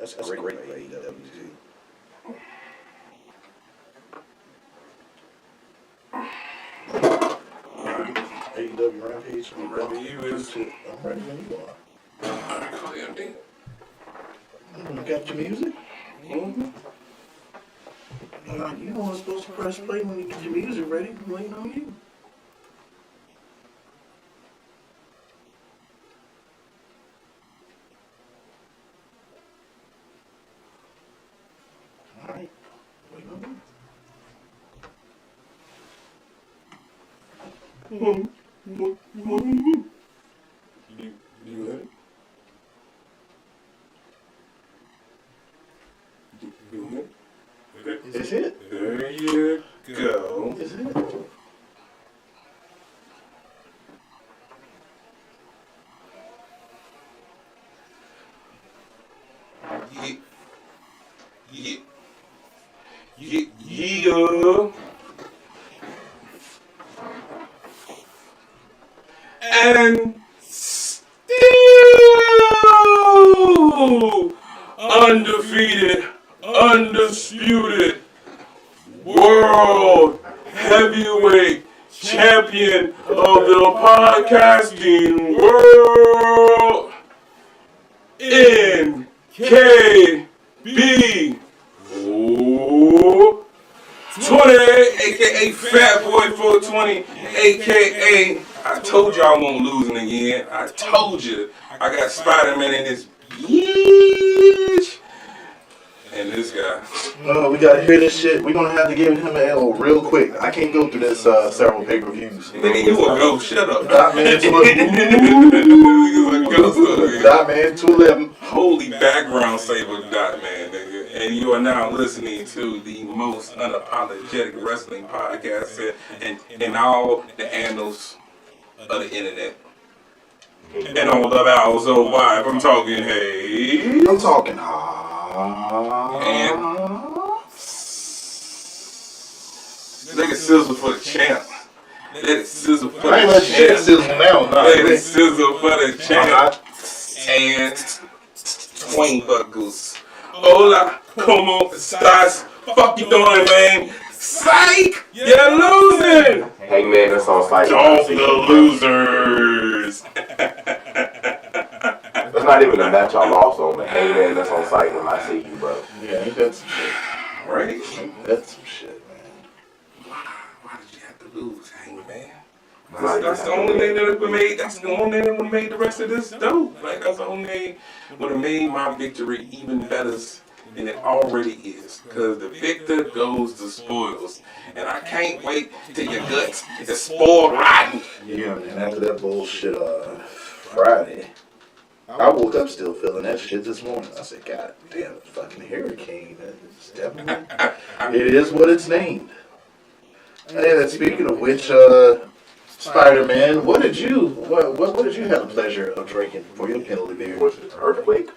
That's great for AEW too. AEW Rampage. I'm ready. I'm ready when you are. Clearly. You got your music? Mm-hmm. You know I'm supposed to press play when you get your music ready. I'm waiting on you. All right. Waiting on you. You ready? You ready? It's it. There you go. It's it. Yeah. And still undefeated, undisputed world heavyweight champion of the podcasting world, NKB 20, aka Fat Boy 420, aka I told you I won't losing again. I told you I got Spider-Man in this bitch. And this guy. We gotta hear this shit. We're gonna have to give him an L real quick. I can't go through this several pay-per-views. Nigga, you a ghost. Shut up. Dotman 211. Holy background saver, Dotman, nigga. And you are now listening to the most unapologetic wrestling podcast in all the annals of the internet. And all the vowels of wife. I'm talking, hey. I'm talking, And let it sizzle for the champ. Let it sizzle for I ain't the let shit champ. sizzle now. Let it sizzle for the champ. And twin buckles. Hola, como estás? Fuck you doing, man? Psych! You're losing! Hangman, that's on site. All the losers. That's not even a match I lost on, but Hangman, that's on site when I see you, bro. Yeah, ain't that some shit? Right? Ain't that some shit, man? Why did you have to lose, Hangman? That's the only thing that would have made. That's the only thing that would have made the rest of this dope. Like that's the only thing would have made my victory even better than it already is. Because the victor goes the spoils, and I can't wait till your guts is spoiled rotten. Yeah, man. After that bullshit Friday, I woke up still feeling that shit this morning. I said, God damn, fucking hurricane. It's definitely, it is what it's named. And speaking of which, Spider-Man, what did you have the pleasure of drinking for your penalty beer? Was it Earthquake?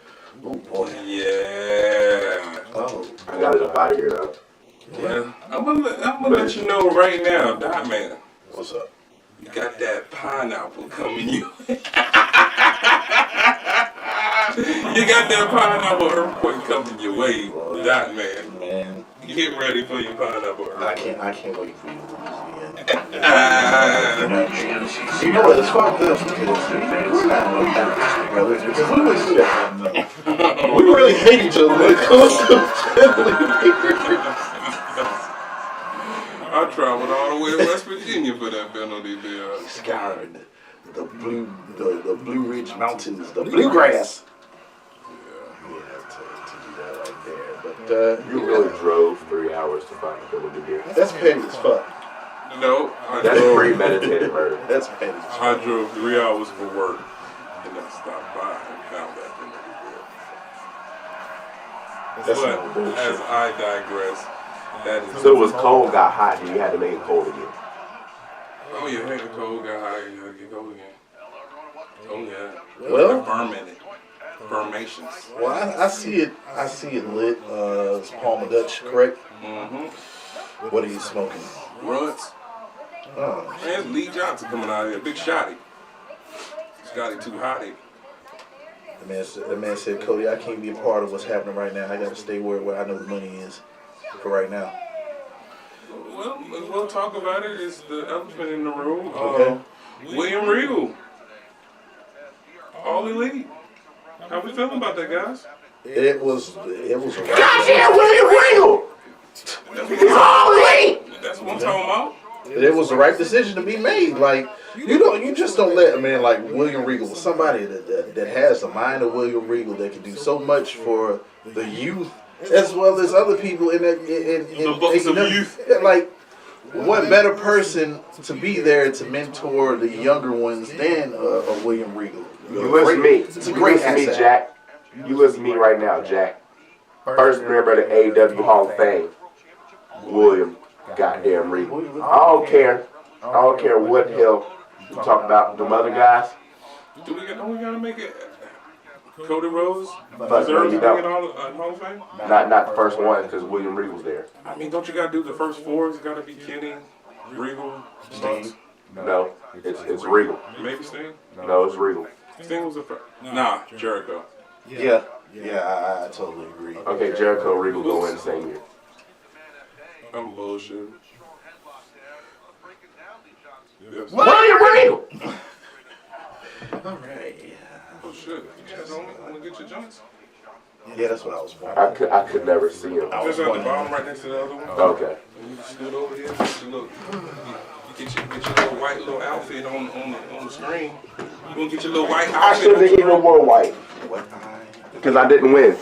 Oh boy. Yeah. Oh. I got it up out of here, though. Yeah. I'm gonna let you know right now, Dot Man. What's up? You got that pineapple coming you. You got that pineapple earthquake coming your way, Dot Man. Man, Get ready for your pineapple earthquake. I can't wait for you to lose again. You know what? It's fucked up because we're not really that brothers because we wouldn't do that. We really hate each other when it comes to family. I traveled all the way to West Virginia for that penalty bill. Scoured the Blue Ridge Mountains, the bluegrass. Yeah, to do that right there. But You really drove 3 hours to find the penalty beer. that's petty as fuck. No, That's premeditated murder. That's petty as fuck. I drove 3 hours for work and then stopped by and found that penalty bill. That's But some bullshit. as I digress, that is. So it was cold, got hot, and you had to make it cold again. Oh yeah, hey, the cold got high, you gotta get cold again. Oh yeah. Well- Fermented. Formations. Well, I see it lit. It's Palmer Dutch, correct? Mm-hmm. What are you smoking? Runs. Oh, And Lee Johnson coming out here. Big shotty. Scotty too hotty. The man said, Cody, I can't be a part of what's happening right now. I got to stay where I know the money is for right now. Well, we'll talk about it. It's the elephant in the room. Okay. William Regal. All Elite. How we feeling about that, guys? It was. Goddamn William Regal! That's what I'm talking about. It was the right decision to be made. Like you just don't let a man like William Regal, somebody that has the mind of William Regal, that can do so much for the youth as well as other people in The books of youth. Like, what better person to be there to mentor the younger ones than a William Regal? You listen to me. It's a great You listen to me, asset. Jack. You listen to me right now, Jack. First member of the AEW Hall of Fame, William goddamn Regal. I don't care what the hell you talk about them other guys. Don't we gotta make it? Cody Rhodes But deserves you to be in don't. Hall of Fame? Not the first one, because William Regal's there. I mean, don't you gotta do the first four? It's gotta be Kenny, Regal, Sting, No, it's Regal. maybe Sting. No, it's Regal. Sting was the first. Nah, Jericho. Yeah, I totally agree. Okay, Jericho, Regal go in the same year. I'm bullshit. Yes. William Regal! All right. Oh shit. I'm gonna get your joints. Yeah, that's what I was wondering. I could never see him. Just at the bottom right next to the other one. Okay. And you scoot over here. Get your little white little outfit on the screen. You gonna get your little white I outfit. shouldn't have even wore white, What because I didn't win.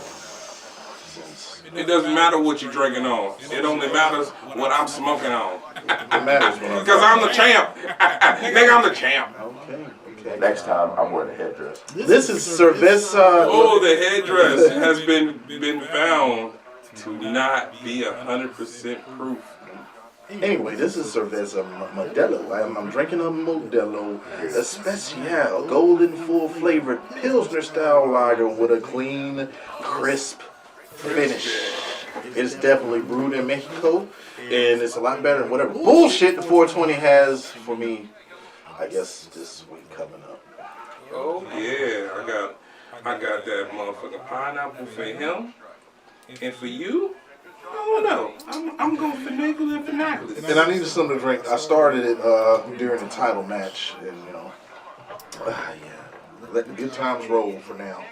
It doesn't matter what you're drinking on. It only matters what I'm smoking on. it matters when Because I'm the champ. Nigga, I'm the champ. Okay. Next time, I'm wearing a headdress. This is Cerveza. Oh, the headdress has been found to not be 100% proof. Anyway, this is Cerveza Modelo. I'm drinking a Modelo Especial, golden full flavored Pilsner style lager with a clean, crisp finish. It's definitely brewed in Mexico, and it's a lot better than whatever bullshit the 420 has for me, I guess, this week coming up. Oh yeah, I got that motherfucking pineapple for him, and for you, I don't know. I'm going finagle and finagle. And I needed something to drink. I started it during the title match, and let the good times roll for now.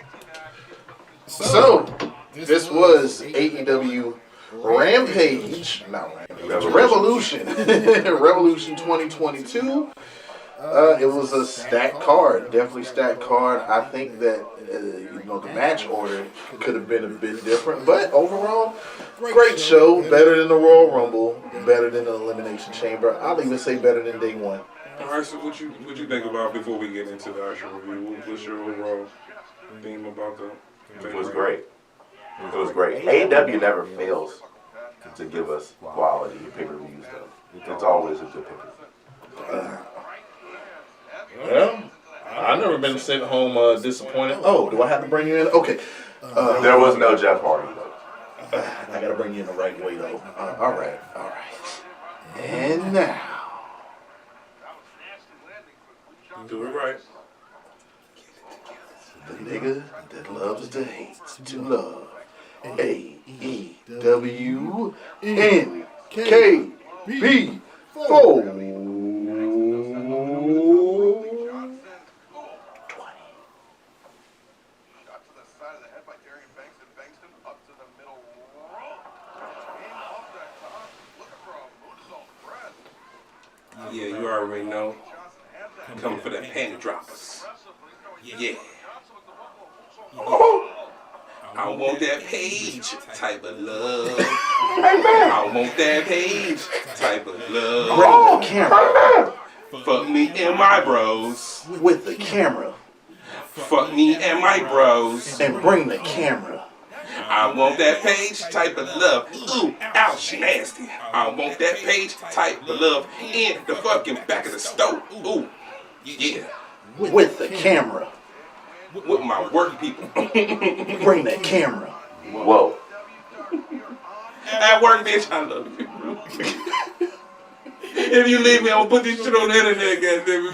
So, this was AEW Rampage, not Rampage, Revolution, Revolution 2022. It was a stacked card, definitely stacked card. I think that the match order could have been a bit different, but overall, great show. Better than the Royal Rumble, better than the Elimination Chamber. I'll even say better than Day One. All right, so what you think about before we get into the actual review? What's your overall theme about the? It was great. It was great. AEW never fails to give us quality pay-per-views, though. It's always a good pay-per-view. Well, I've never been sent home disappointed. Oh, do I have to bring you in? Okay. There was no Jeff Hardy, though. I gotta bring you in the right way, though. All right. And now, Do it right. the nigga that loves to hate to love. AEW NKB 420. Yeah, you already know. Coming for the panty droppers. Yeah. I want that page type of love. I want that page type of love. Bring the camera. Fuck me and my bros. With the camera. Fuck me and my bros. And bring the camera. I want that page type of love. Ooh, ouch, nasty. I want that page type of love in the fucking back of the stove. Ooh, yeah. With the camera. With my work people. Bring that camera. Whoa. At work, bitch, I love you. If you leave me, I'm gonna put this shit on the internet, goddamn it,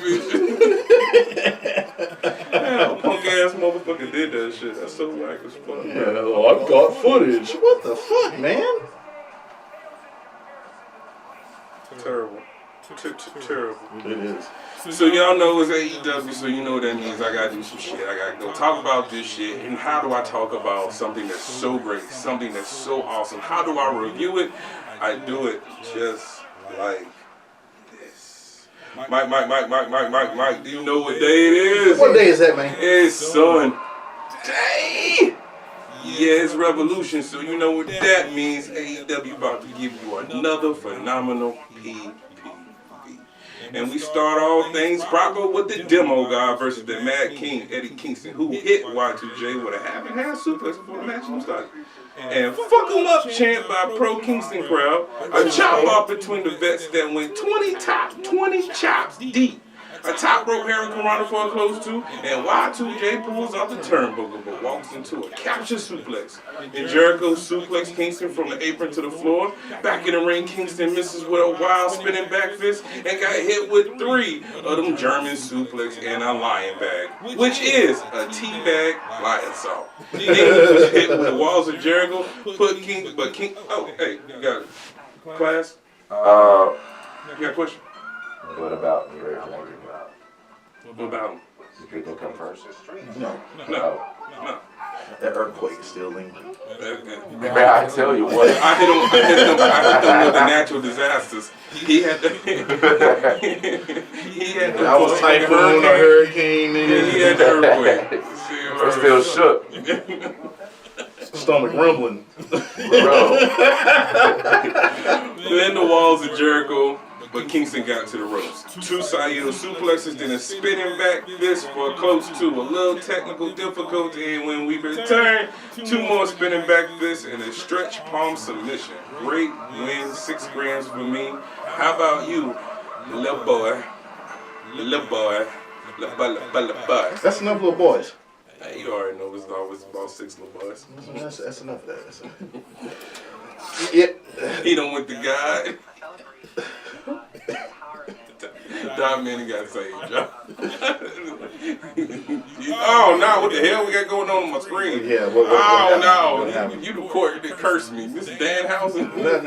bitch. how a punk ass motherfucker did that shit. That's so whack as fuck. Yeah, I've got footage. What the fuck, man? Terrible. Terrible. It is. So y'all know it's AEW, so you know what that means. I gotta do some shit. I gotta go talk about this shit. And how do I talk about something that's so great, something that's so awesome? How do I review it? I do it just like this. Mike, do you know what day it is? What day is that, man? It's Sunday. Yeah, it's Revolution, so you know what that means. AEW about to give you another phenomenal PPV. And we start all things proper with the demo guy versus the Mad King, Eddie Kingston, who hit Y2J with a half-and-half suplex before the match even started. And fuck 'em up chant by Pro Kingston crowd. A chop off between the vets that went 20 chops deep. A top rope Hurricane Rana for a close two, and Y2J pulls off the turnbuckle but walks into a capture suplex. And Jericho suplex Kingston from the apron to the floor. Back in the ring, Kingston misses with a wild spinning back fist and got hit with 3 of them German suplex and a lion bag, which is a teabag lion salt. Then he was hit with the walls of Jericho, oh, hey, you got it. Class? You got a question? What about the Ray Jagger? What about him? You think they'll come first? No. No. That earthquake is still lingering. Man, I tell you what. I hit him with the natural disasters. He had the I was typhoon, a hurricane, nigga. He had the earthquake. I'm still shook. Stomach rumbling. Bro. Then the walls of Jericho, but Kingston got to the ropes. 2 Saito suplexes, then a spinning back fist for a close 2. A little technical difficulty, and when we return, 2 more spinning back fists and a stretch palm submission. Great win, 6 grams for me. How about you, little boy? Little boy. That's enough little boys. Hey, you already know it's always about 6 little boys. That's enough of that. Yep. He done with the guy. Don Manning got saved, John. Oh no, what the hell we got going on my screen? Yeah, what happened? no, you the court that cursed me. This is Dan Housen. No,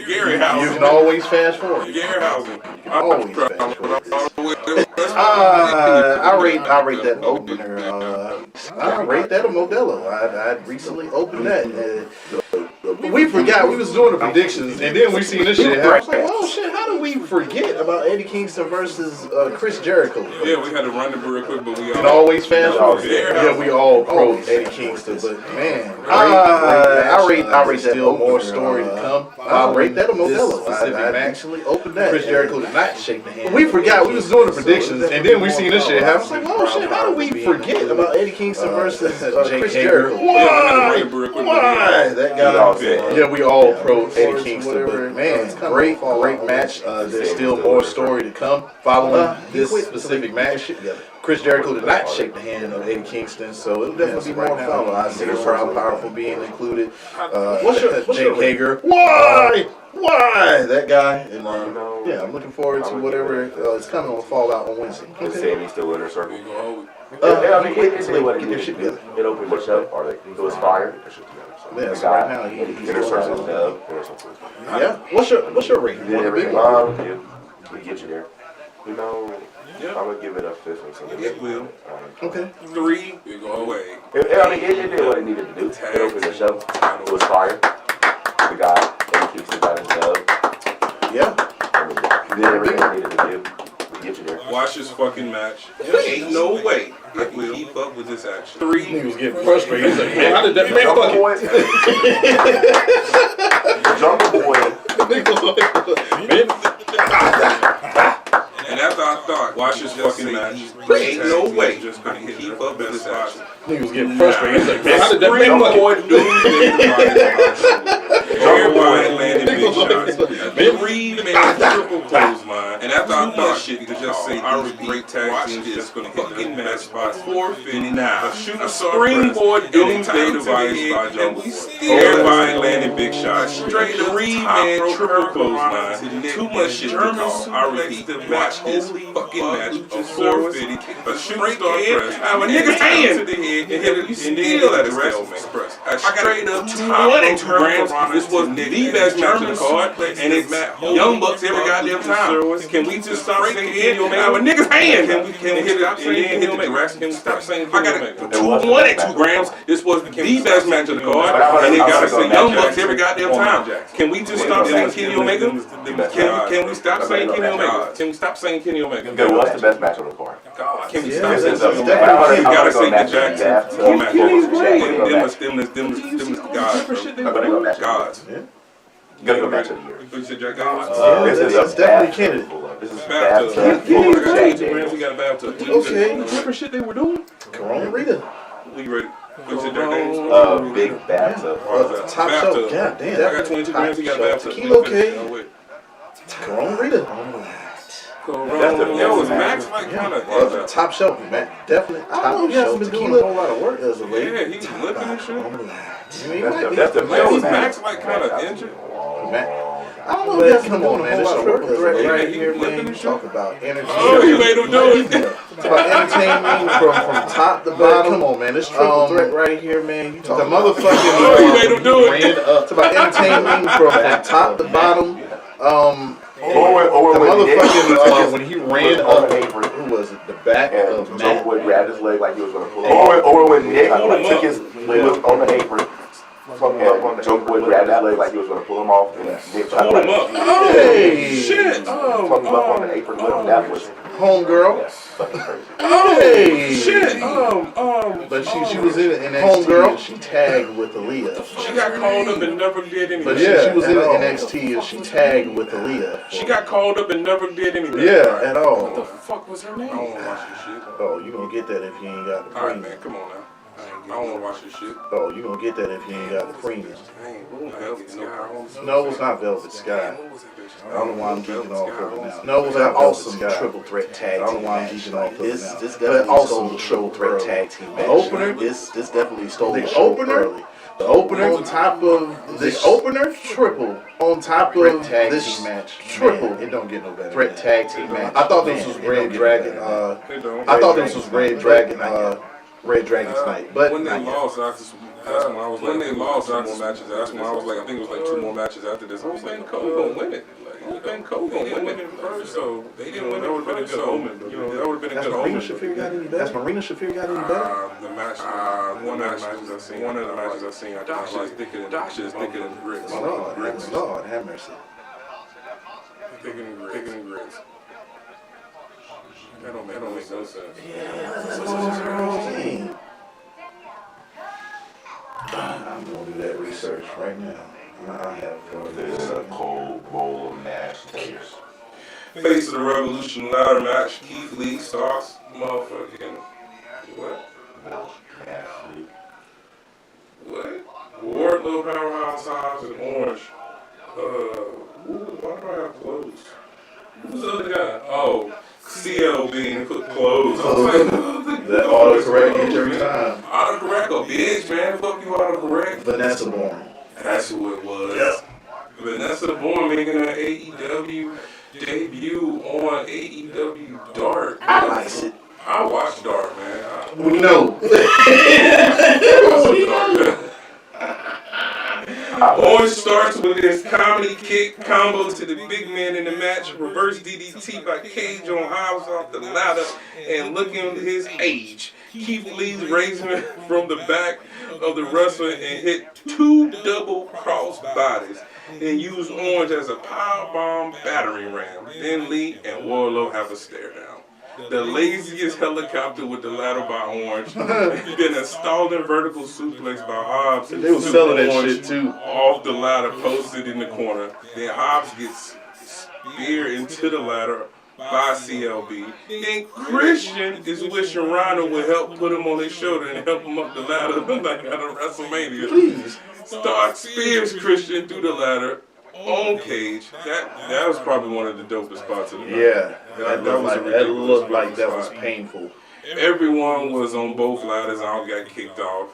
Gary Housen. You can always fast forward. Gary Housen. Always fast forward. I rate that opener. I rate that a Modelo. I recently opened that. We forgot we was doing the predictions, and then we seen this shit happen. I was like, oh shit, how do we forget about Eddie Kingston versus Chris Jericho? Yeah, we had to run the real quick, but we all always fast forward. Yeah, we all pro Eddie Kingston, but man, I rate that still more story to come. I rate that a Modelo. I actually opened that. Chris Jericho did not shake the hand. We forgot we was doing the predictions, and then we seen this shit happen. I was like, oh shit, how do we forget about Eddie Kingston versus Chris Jericho? Why? That guy. Yeah, we all pro Eddie Kingston, but man, great match. There's still more story to come following this specific match. Chris Jericho did not shake the hand of Eddie Kingston, so it'll definitely be more to follow. I see Proud Powerful being included. Jake Hager. Why? That guy. And, yeah, I'm looking forward to whatever is coming on Fallout on Wednesday. Is Sammy still in her circle? I mean, get their shit together. It opened much up, or it was fire. Yeah, so right now he's interception. Yeah. What's your rating? We get you there. You know, I'm gonna give it a 5th or something. It will. Okay. 3, we go away. It did what it needed to do. It opened the show. It was fire. The guy, Eddie Kingston got his dub. Yeah. Did everything it needed to do. We get you there. Watch this fucking match. There ain't no way it will keep up with this action. 3. He was getting frustrated. He's like, man, how did that man And after I thought, watch this fucking match. There ain't no way just gonna keep up with this action. He was getting frustrated. He's like, man, how did that man Everybody landing big shots. 3-man triple clothesline. And after I thought shit to just say I great tag teams just gonna fucking match by 459. A springboard doomsday device by Jungle Boy. Everybody landing big shots. Straight 3-man triple clothesline. Too much shit to call. I repeat, watch this fucking match of 450. A shooting star press. Our niggas hand to the head and hit it and still at the wrestling express. I straight up 202 grams. This was the best match of the card, and it's Young Bucks every goddamn time. Can we just stop saying Kenny Omega? Our niggas hand. Can we hit it and then hit the rest? Can we stop saying Kenny Omega? 102 grams. This was the best match of the card, and they gotta say Young Bucks every goddamn time. Can we just stop saying Kenny Omega? Can we stop saying Kenny Omega? Can we stop saying Kenny Omega? What's the best match on the card? Can we stop saying Kenny Omega? We gotta say the Jackson. Kenny's great. Them is gods. Gods. You gotta go match of the year. You said Jack Daniels? This is definitely Kennedy. This is Bathtub. Kenny's great. We got a bathtub. Okay. Whatever shit they were doing. Corona Rita. We ready. You said Jack Daniels? Big bathtub. Top shelf. God damn. I got 22 grams. We got a bathtub. Tequila, okay. Corona Rita. That was Max like kind of top shelf, man. Definitely top shelf. Been doing a whole lot of work as a lady. Yeah, he was lifting and shit. That's the best Max like kind of injured. I don't know if that's come on, man. This triple threat right here, man. You talk about energy. Oh, you made him do it. It's about entertainment from top to bottom. Come on, man. This triple threat right here, man. You talk the motherfucking. Oh, you made him do it. It's about entertainment from top to bottom. Or the motherfucking when he ran up apron, who was it? The back of Matt. Jump Wood grabbed his leg like he was gonna pull him. Or when Nick took his was on the apron. And Jump Wood grabbed his leg like he was gonna pull him off. And Nick tried Pull him up. Hey, shit. Fuck him up on the apron with him. That was homegirl. fucking crazy. Hey, Shit. But she was in NXT. Homegirl. She tagged with Aaliyah. She got called up and never did anything. But she was in NXT and she tagged with Aaliyah. She got called up and never did anything. Yeah, at all. What the fuck was her name? I don't want to watch this shit. Oh, you gonna get that if you ain't got the Alright, premium. man, come on now. I don't want to watch this shit. Oh, you gonna get that if you ain't got the premium. Velvet Sky. No, it's not Velvet Sky. I don't know why I'm geeking off of it now. No, it was an an awesome Sky. triple threat tag I team don't know why I'm match. geeking off of it This now. definitely also stole the triple threat tag team match. The opener? This definitely stole The the show opener? early. The opener on top of this opener triple on top Threat of tag this team match. triple. Man, it don't get no better. Threat than tag that. team match. I thought this was Man, it Red don't get Dragon. no better than They don't. I thought this was Red Dragon. Red Dragon's night, but When they lost, that's when I was like, when they lost, that's more matches. That's when I was like, I think it was like 2 more matches after this. I was like, Cole gonna win it. Like, you think Cole gonna win it first? So they didn't win. That would have been a good omen. You know, that would have been a has good Marina omen. Shafir got any better? Has Marina Shafir got any better? The match, one of the matches I've seen. One of the matches I've seen. Dasha is thicker than grits. Lord, have mercy. Thicker than grits. That don't make no sense. Dang. I'm gonna do that research right now. I have This is a cold bowl of mashed potatoes. Face of the Revolution ladder match. Keith Lee starts motherfucking what? What? Wardlow, Powerhouse Hobbs, and Orange. Why do I have clothes? Who's the other guy? Oh, CLB and put clothes. I was like, that autocorrect every time. Autocorrect a bitch, man. Fuck you, autocorrect. Vanessa Bourne. That's who it was. Vanessa Bourne making her AEW debut on AEW Dark. I likes it. I watched Dark, man. We know. Orange starts with his comedy kick combo to the big man in the match. Reverse DDT by Cage on Hobbs off the ladder. And looking at his age, Keith Lee's raising him from the back of the wrestler and hit 2 double cross bodies. And use Orange as a powerbomb battering ram. Then Lee and Wardlow have a stare down. The laziest helicopter with the ladder by Orange. Then a stalling vertical suplex by Hobbs. They was selling that shit too. Off the ladder, posted in the corner. Then Hobbs gets speared into the ladder by CLB. Then Christian is wishing Rhino would help put him on his shoulder and help him up the ladder like at a WrestleMania. Please. Stark spears Christian through the ladder. on cage. That was probably one of the dopest spots of the night. Yeah, That that, was a that ridiculous looked like that spot. was painful. Everyone was on both ladders. All got kicked off.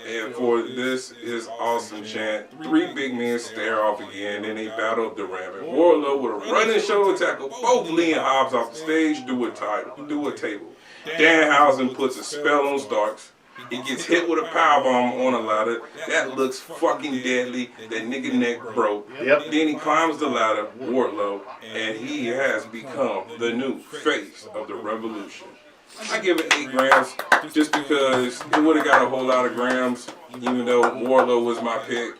And for this is awesome chant, 3 big men stare off again. Then they battle up the ramp. And Wardlow with a running shoulder tackle both Lee and Hobbs off the stage. Do a table. Danhausen puts a spell on Starks. He gets hit with a powerbomb on a ladder. That looks fucking deadly. That nigga neck broke. Yep. Then he climbs the ladder, Wardlow, and he has become the new face of the Revolution. I give it 8 grams just because it would have got a whole lot of grams, even though Wardlow was my pick.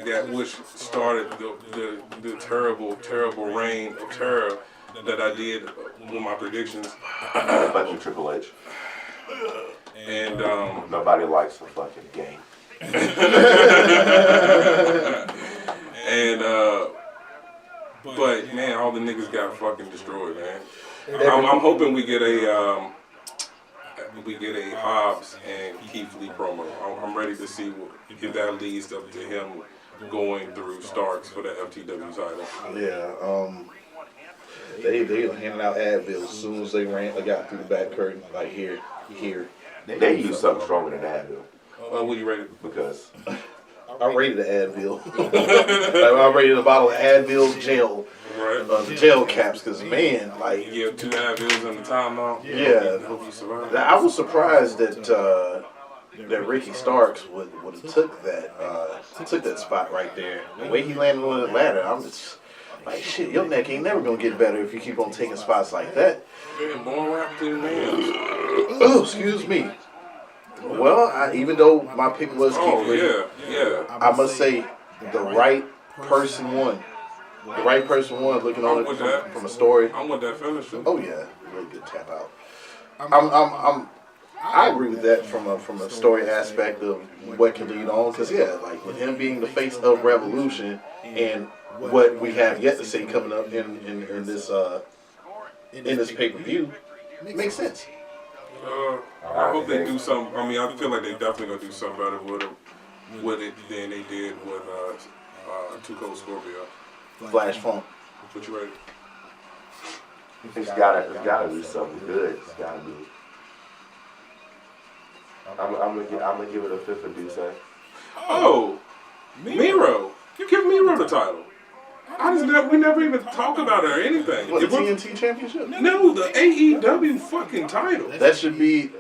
That which started the terrible reign of terror that I did with my predictions. Fucking Triple H. And Nobody likes the fucking game. and but man, all the niggas got fucking destroyed, man. I'm hoping we get a Hobbs and Keith Lee promo. I'm ready to see if that leads up to him going through Starks for the FTW title. Yeah, they were handing out Advil as soon as they got through the back curtain. Like here. They use something stronger than Advil What you ready? because I rated the Advil. I rated a bottle of Advil gel, Right. the gel caps, because man, like, You give 2 Advils in the time now. yeah. Hope you survive. I was surprised that Ricky Starks would have took that spot right there. The way he landed on the ladder, I'm just like, shit, your neck ain't never gonna get better if you keep on taking spots like that. Man, born rap to the man. Oh, excuse me. Well, even though my pick was Keith Oh Lee, yeah. I must say the right person won. The right person won. Looking on it from a story. I'm with that finisher. Oh yeah, really good tap out. I agree with that from a story aspect of what can lead on, because yeah, like with him being the face of Revolution and what we have yet to see coming up in this pay-per-view, it makes sense. I hope they do something. I mean, I feel like they definitely gonna do something better with it than they did with Too Cold Scorpio. Flash Funk. What you ready? it's gotta be something good. It's gotta be. I'm gonna give it a 5th of Duce. Oh, Miro. Give Miro the title. We never even talk about it or anything. What, the TNT Championship? No, the AEW fucking title. That should be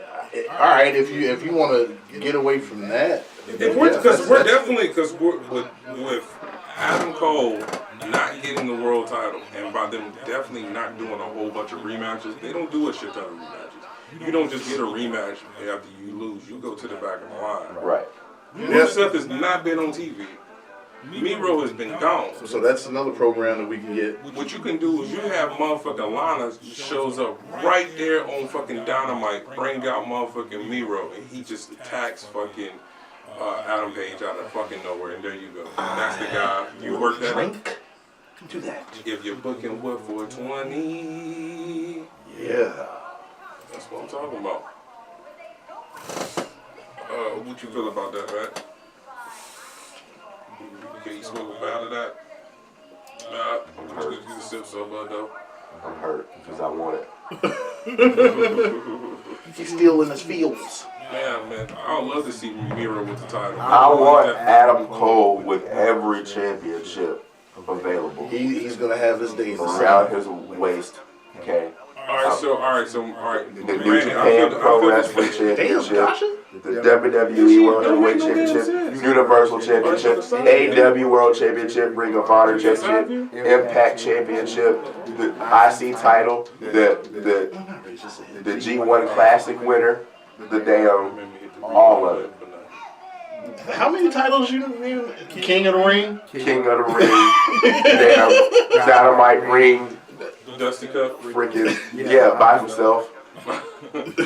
all right if you want to get away from that. Because we're definitely with Adam Cole not getting the world title, and by them definitely not doing a whole bunch of rematches. They don't do a shit ton of rematches. You don't just get a rematch after you lose. You go to the back of the line. Right. Rusev has not been on TV. Miro has been gone. So that's another program that we can get. What you can do is you have motherfucking Lana shows up right there on fucking Dynamite, bring out motherfucking Miro, and he just attacks fucking Adam Page out of fucking nowhere, and there you go. That's the guy. You work that up. Do that. If you're booking what for 20, Yeah. that's what I'm talking about. What you feel about that, man? Can you smoke a pound of that? Nah, you can sip some of though. I'm hurt because I want it. He's still in his fields. Man, I would love to see Miro with the title. I want Adam Cole with every championship available He's gonna have his days. around his waist. Okay. All right. The New Japan Pro Wrestling Damn, Championship, Dasha. the WWE World Heavyweight Championship, Universal Championship, AEW World Championship, Ring of Honor Championship, Impact Championship, the IC title, the G1 Classic winner, the damn, all of it. How many titles you mean? King of the Ring? King of the Ring, damn, Dynamite Ring, Dusty Cup. freaking, yeah, by himself.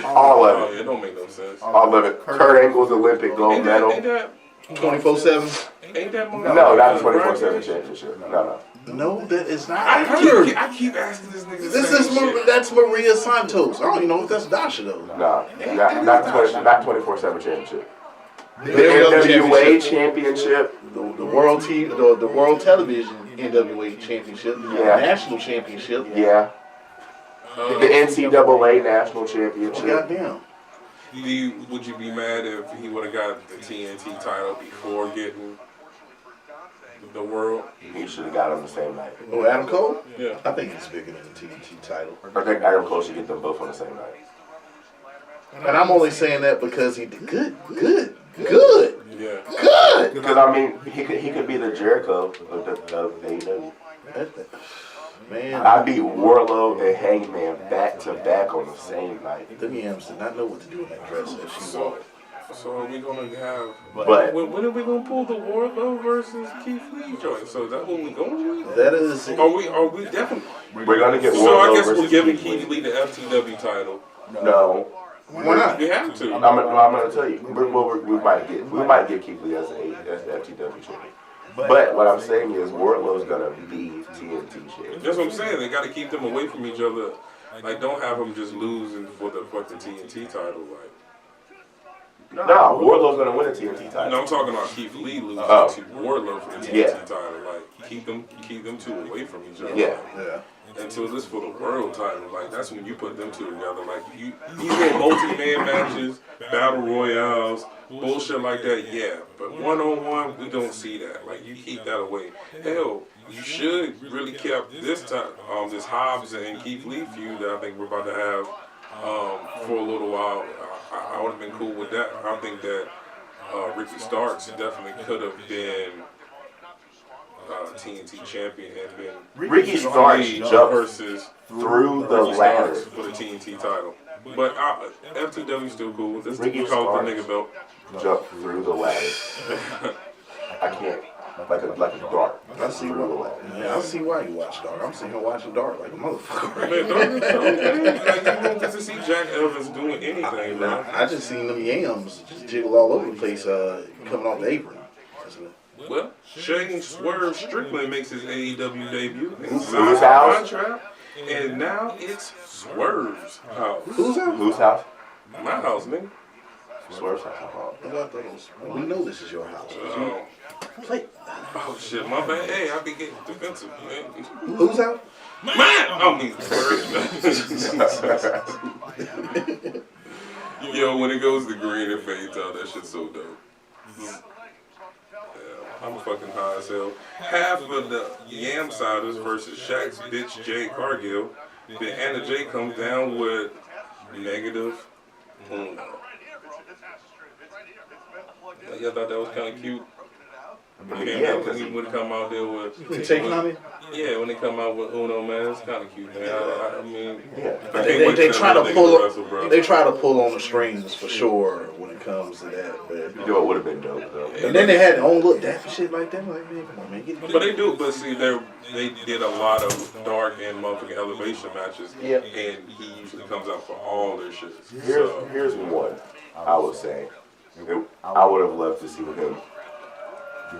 All of Oh, it. it don't make no sense. All of it. Kurt Angle's Olympic gold Ain't medal. that 24/7? No, not the 24/7 championship. No. No, that is not. I keep asking this nigga. That's Maria Santos. I don't even know if that's Dasha though. No, not 24/7 championship. There NWA championship. The world the world television NWA championship, Yeah. national championship. Yeah. The NCAA national championship. Goddamn. Would you be mad if he would have got the TNT title before getting the world? He should have got on the same night. Oh, Adam Cole? Yeah. I think he's bigger than the TNT title. I think Adam Cole should get them both on the same night. And I'm only saying that because he did good. Yeah. Good. Because I mean, he could be the Jericho of AEW. Man, I beat Warlow and Hangman back to back on the same night. them yams did not know what to do in that dress as she walked. So are we gonna have? But When are we gonna pull the Wardlow versus Keith Lee joint? So is that what we going with? That is. Are we definitely? we're gonna get So I Warlow guess we're versus giving Keith Keith Lee the FTW title. No, Why not? We have to. I'm gonna tell you. We might get Keith Lee as the FTW champion. But what I'm saying is Wardlow's gonna be TNT champion. That's what I'm saying. They got to keep them away from each other. Like, don't have them just losing for the fucking TNT title. Like, No, Wardlow's gonna win a TNT title. no, I'm talking about Keith Lee losing Oh. to Wardlow for the TNT Yeah. title. Like, keep them two away from each other. Yeah. Yeah. Until this for the world title, like that's when you put them two together. Like you get multi-man matches, battle royales, bullshit like that. Yeah, but one-on-one, we don't see that. Like you keep that away. Hell, you should really keep this time, this Hobbs and Keith Lee feud that I think we're about to have for a little while. I would have been cool with that. I think that Ricky Starks definitely could have been TNT champion and been Ricky Starks jumped versus through the Ricky ladder. Starks for the TNT title. But FTW still cool with this. Ricky We call it the Starks. nigga belt. Jump through the ladder. I can't. Like a dart. I see Through the why. ladder. Yeah, I see why you watch Dark. I'm sitting here watching Dark like a motherfucker. Man, like you don't get to see Jack Evans doing anything, man. I just seen them yams just jiggle all over the place coming off the apron. Well, Shane Swerve Strickland makes his AEW debut and Who's signs a house? contract, and now it's Swerve's house. Who's that? Whose house? My house, nigga. Swerve's house. We know this is your house. Oh, Play. oh shit, my bad. Hey, I be getting defensive, man. Who's out? Man, I mean Swerve. Yo, when it goes to green and fades out, that shit's so dope. I'm fucking high as hell. Half of the Yamsiders versus Shaq's bitch Jay Cargill. Then Anna Jay comes down with negative. Y'all thought that was kind of cute? Yeah, because when they come out there with Take Tommy? yeah, when they come out with Uno, man, it's kind of cute, man. I mean, yeah. I can't wait They till try that to nigga pull wrestle, bro. they try to pull on the strings for sure when it comes to that. You know it would have been dope though. And then they had their own look daft and shit like that. Like, man, come on, man, get But they do. But see, they did a lot of dark and motherfucking elevation matches. Yeah. And he usually comes out for all their shit. Here's one I would say. I would have loved to see him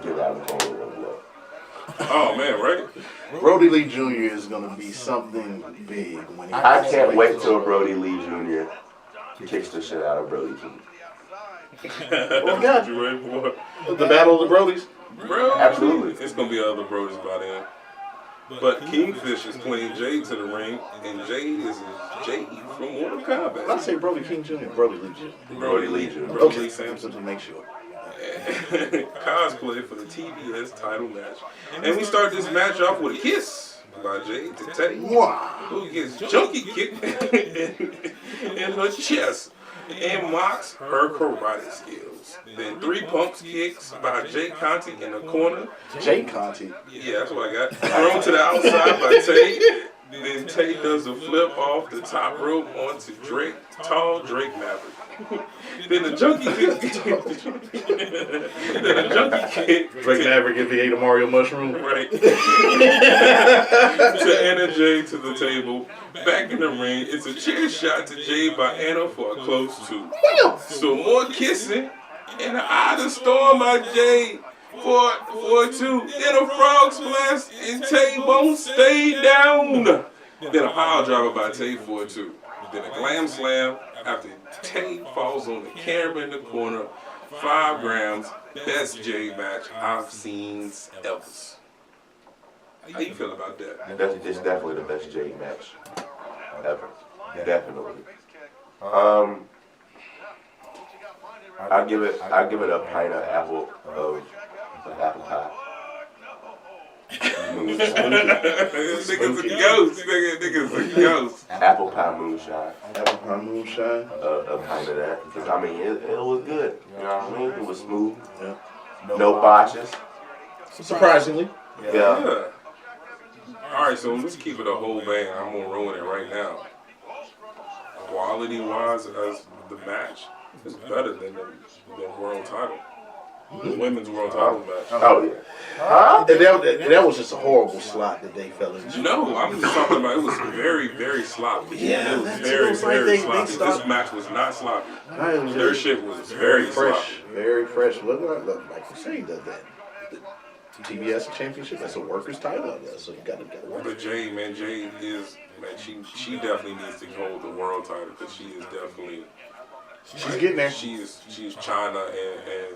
give Adam Cole a blow. Oh man, right? Brody Lee Jr. is gonna be something big when he. I can't wait till Brody Lee Jr. kicks the shit out of Brody King. Oh, God. You ready for it? The Battle of the Brodies. Bro, Absolutely. It's gonna be other Brodies by then. But Kingfish is playing Jade to the ring, and Jade is Jade from Mortal I Kombat. say Brody King Jr. Brody Lee Jr. Brody Lee Jr. Brody Lee Okay, Sampson. to make sure. Cosplay for the TBS title match. And we start this match off with a kiss by Jade to Tay, Wow. who gets junkie kicked in her chest and mocks her karate skills. Then 3 pumps kicks by Jay Conti in the corner. Jay Conti. Yeah, that's what I got. Thrown to the outside by Tay. Then Tay does a flip off the top rope onto Drake, tall Drake Maverick. Then the junkie kick. Then the junkie kick. Drake Maverick if he ate a Mario mushroom. Right. To Anna Jay to the table. Back in the ring, it's a chair shot to Jay by Anna for a close 2. So more kissing and an eye to storm by Jay for 2. Then a frog splash and Tay won't stay down. Then a pile driver by Tay for 2. Then a glam slam after Tay falls on the camera in the corner. 5 grams, best J match I've seen ever. How you feel about that? It's definitely the best J match ever. Definitely. I give it a pint of apple pie. This nigga's a ghost. Nigga's a ghost. Apple pie moonshine. Apple pie moonshine. A pint of that. Because I mean, it was good. You know what I mean? It was smooth. Yeah. No botches. Surprisingly. Yeah. All right, so let's keep it a whole bang. I'm gonna ruin it right now. Quality-wise, as the match is better than the world title, the women's world title match. Oh yeah. Huh? And that was just a horrible slot that they fell into. No, I'm just talking about it was very, very sloppy. Yeah, it was that's very, what I'm saying. very They sloppy. stopped- This match was not sloppy. It was Their just shit was very fresh, sloppy. very fresh. Look like you say that the TBS championship, that's a workers' title, I guess. So you gotta work. But Jade is, she definitely needs to hold the world title because she is definitely. She's getting there. She's China and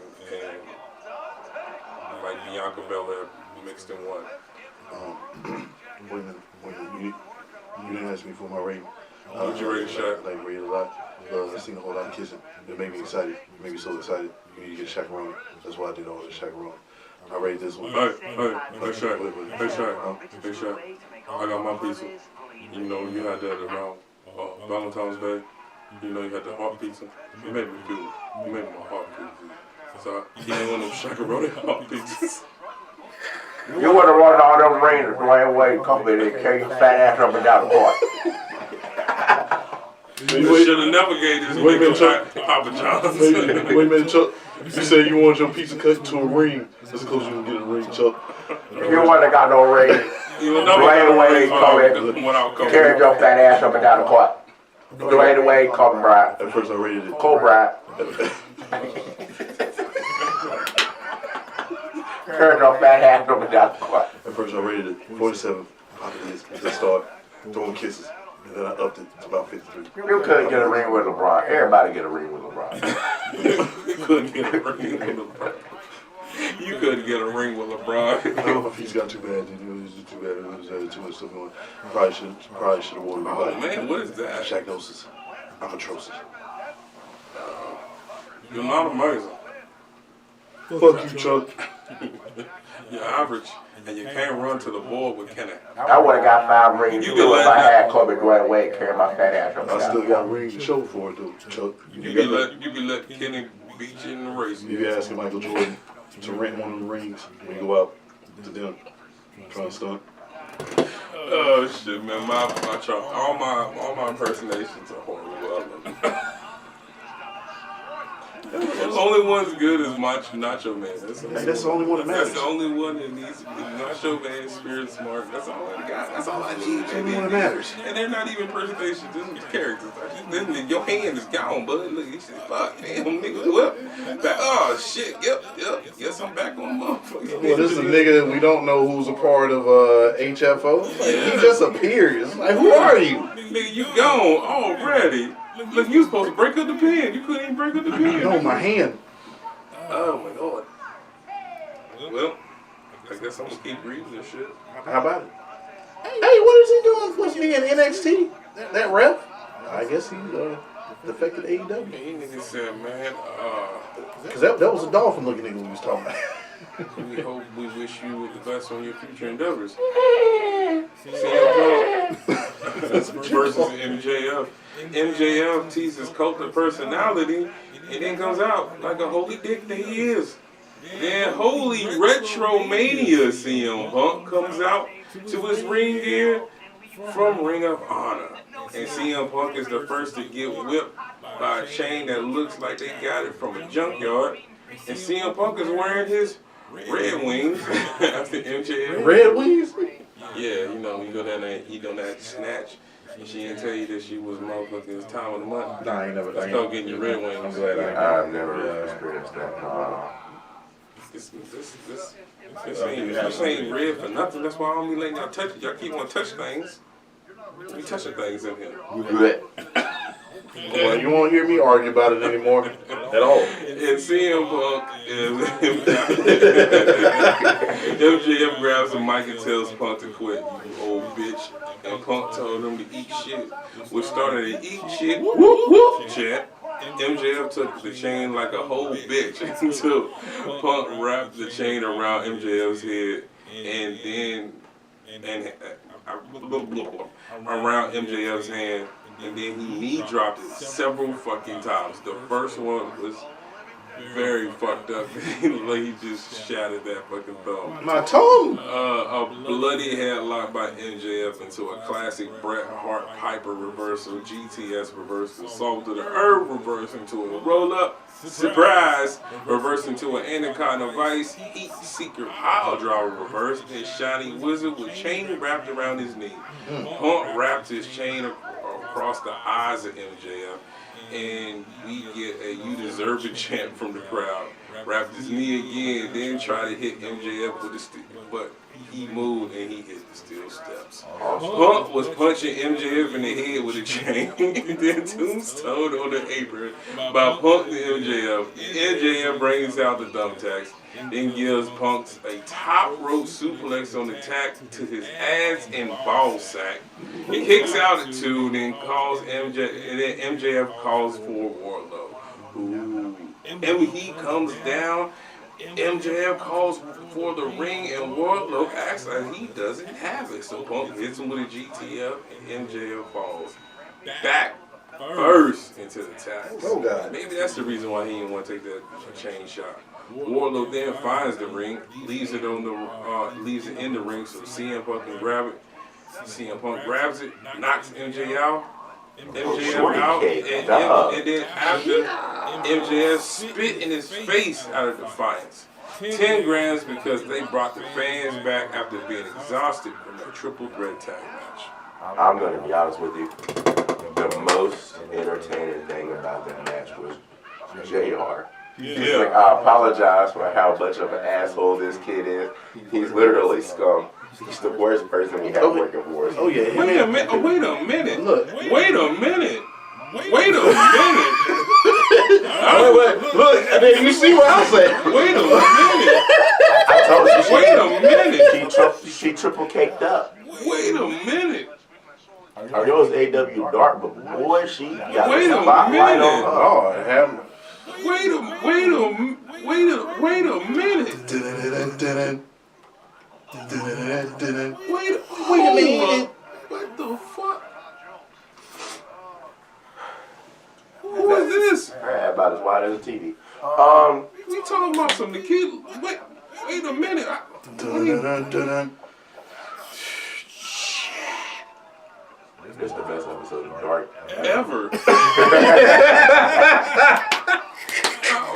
like Bianca Belair mixed in one. Wait a minute. You didn't ask me for my rating. What'd you rate it, Shaq? Like rated a lot. I seen a whole lot of kissing. It made me excited. It made me so excited. You need to get chaperone. That's why I did all the chaperone. I rated this one. Hey, Shaq. Hey, Shaq. I got my pizza. You know, you had that around Valentine's Day. You know, you had the heart pizza. You made me good. You made my heart good. So you didn't want them chaperone heart pizzas. You would have run all them rings Dwayne Wade company and carry your fat ass up and down the court. You should have never gave this nigga Papa John's. Wait a minute, Chuck. You said you want your pizza cut to a ring. That's close you can get a ring, Chuck. You wouldn't have got no ring. You will never Dwayne Wade come carry your fat ass up and down the court. Dwayne Wade, Kobe Bryant. At first I rated it. Kobe Bryant. Carry your fat ass up and down the court. At first I rated it 47. Popping this. Then start throwing kisses. And then I upped it to about 53. You couldn't get a ring with LeBron. Everybody get a ring with LeBron. You couldn't get a ring with LeBron. You couldn't get a ring with I don't know LeBron. if he's got too bad. It was too bad. It was too much stuff going. Probably should have worn me. Oh man, what is that? Shagnosis. Albatrosis. You're not amazing. Fuck you, Chuck. You're average, and you can't run to the board with Kenny. I would have got 5 rings You too can if let I that- had Kobe Dwayne Wade carry my fat ass up I and down still the got court. rings to show for it, though, Chuck. You be letting Kenny beat you in the race. You be asking Michael Jordan to rent one of the rings when you go out to dinner. Trying to stunt. Oh shit, man! All my impersonations are horrible. The only one's good is Nacho Man. That's the only one that That's matters. the only one that needs to be Nacho Man, Spirit Smart. That's all I got. That's all I need. That's the only one that matters. And they're not even impersonations. This is characters. Then your hand is gone, bud. Look, you said, fuck, damn, nigga, what? Oh, shit, yep. Guess I'm back on motherfucker. Well, this is a nigga that we don't know who's a part of HFO. Like, he just appeared. It's like, who are you? Nigga, you gone already. Look, you supposed to break up the pen. You couldn't even break up the pen. No, my hand. Oh, my God. Well, I guess I'm going to keep reading this shit. How about it? Hey, what is he doing? What's he in NXT? That ref? I guess he defected to AEW. He nigga said, man, Because that was a dolphin looking nigga we was talking about. we wish you the best on your future endeavors. CM Punk versus MJF. MJF teases cult of personality and then comes out like a holy dick that he is. Then Holy Retromania CM Punk comes out to his ring gear from Ring of Honor. And CM Punk is the first to get whipped by a chain that looks like they got it from a junkyard. And CM Punk is wearing his Red Wings after MJF. Red Wings? Yeah, you know, you go down there and eat on that snatch. And she didn't tell you that she was motherfucking time of the month. Nah, I ain't never. Let's go getting your Red Wings. I'm glad I I've never experienced that. This ain't red for nothing. That's why I don't be letting y'all touch it. Y'all keep on touching things. We touching things in here. Good. Well, you won't hear me argue about it anymore at all. And CM Punk is MJF grabs the mic and tells Punk to quit, you old bitch. And Punk told him to eat shit, which started an eat shit whoop whoop chant. MJF took the chain like a whole bitch until Punk wrapped the chain around MJF's head and then around MJF's hand, and then he knee dropped it several fucking times. The first one was very fucked up. Like he just shattered that fucking thumb. My tongue. A bloody headlock by MJF into a classic Bret Hart Piper reversal, GTS reversal, Salt of the Earth reverse into a roll up, surprise, reverse into an Anaconda Vice, Heat Seeker Pile Driver reverse, and Shiny Wizard with chain wrapped around his knee. Punk wrapped his chain across the eyes of MJF. And we get a "You Deserve It" chant from the crowd. Wrapped his knee again, then tried to hit MJF with the steel, but he moved and he hit the steel steps. Punk was punching MJF in the head with a chain, then tombstone on the apron by Punk to MJF. MJF brings out the thumbtacks, then gives Punk a top rope suplex on the tack to his ass and ball sack. He kicks out at 2, then calls MJF calls for Wardlow. Ooh. And when he comes down, MJF calls for the ring, and Wardlow acts like he doesn't have it. So Punk hits him with a GTF, and MJF falls back first into the tax. Oh God! Maybe that's the reason why he didn't want to take that chain shot. Wardlow then finds the ring, leaves it in the ring so CM Punk can grab it. CM Punk grabs it, knocks MJF out, and then after MJF spit in his face out of defiance. 10 grams because they brought the fans back after being exhausted from that triple threat tag match. I'm going to be honest with you. The most entertaining thing about that match was JR. Yeah. Like, I apologize for how much of an asshole this kid is. He's literally scum. He's the worst person we have working for us. Oh yeah. Wait a minute. Wait a minute. Look. Wait a minute. Wait a minute. Look, and then you see what I'm saying. Wait a minute. I told you. Wait a minute. She triple caked up. Wait a minute. I know it's AW Dark, but boy, she got Wait the a spotlight minute. on her. Oh, hell. Wait a minute. Wait a minute. What the fuck? Who is this? About as wide as a TV. We talking about some Nikita. Wait a minute. This is the best episode of Dark Ever. I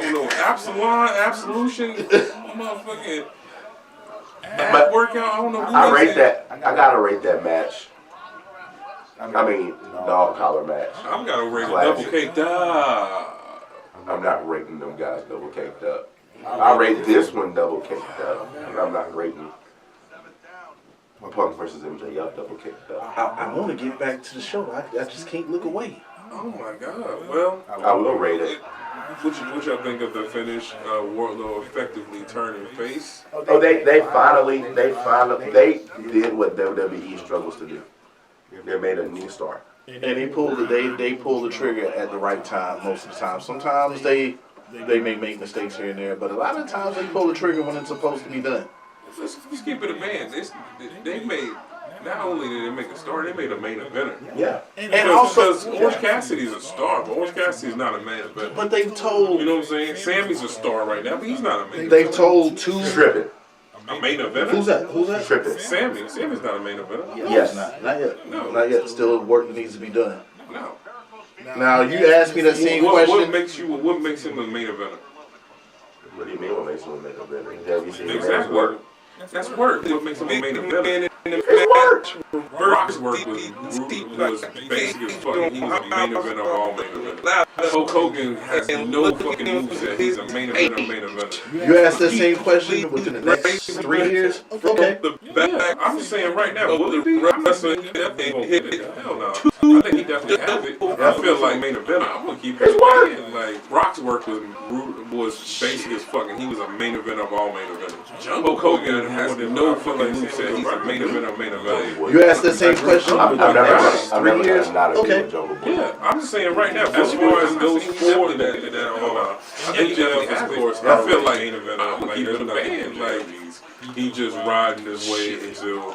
don't know. Absolution. Motherfucking. But Workout. I don't know. I rate that. I gotta rate that match. I mean, dog collar match. I'm gotta rate a Classic. double cake up. I'm not rating them guys double caked up. I rate this one double caked up, and I'm not rating Punk versus MJF double caked up. I want to get back to the show. I just can't look away. Oh my God. Well, I will rate it. what y'all think of the finish? Wardlow effectively turning face. Oh, they finally did what WWE struggles to do. They made a new star. And they pulled the trigger at the right time most of the time. Sometimes they may make mistakes here and there, but a lot of times they pull the trigger when it's supposed to be done. Let's keep it a man. They made, not only did they make a star, they made a main eventer. Yeah. And also, Orange Cassidy's a star, but Orange Cassidy's not a main eventer. But they've told You know what I'm saying? Sammy's a star right now, but he's not a main eventer. they've told two. Tripping. A main eventer? Who's that? Tripping. Sammy's not a main eventer. Yes. Not yet. No. Not yet. Still work that needs to be done. No. Now you asked me that same What question. what makes him a main eventer? What do you mean what makes him a main event? Have you seen him Exactly. work? That's work. What makes him a main eventer? It's work. Rock's work was basically fucking. He was a main eventer of all main eventers. Hulk Hogan has no fucking moveset. He's a main eventer. You asked that same question within the next 3 years? Okay. Yeah, I'm just saying right now, will he wrestle? Definitely gonna hit it. Hell no. I think he definitely has it. I feel like main eventer. I'm gonna keep it working. Like Brock's work was basic as fucking. He was a main eventer of all main eventers. Hulk Hogan has no fucking moveset. He's a main eventer. You asked that same question I've within the never next 3 years? not agree Okay. with Jungle Boy. Yeah, I'm just saying right now, as far as those four that MJF, of course, I feel like I'm gonna keep it a band. Like he just riding his way until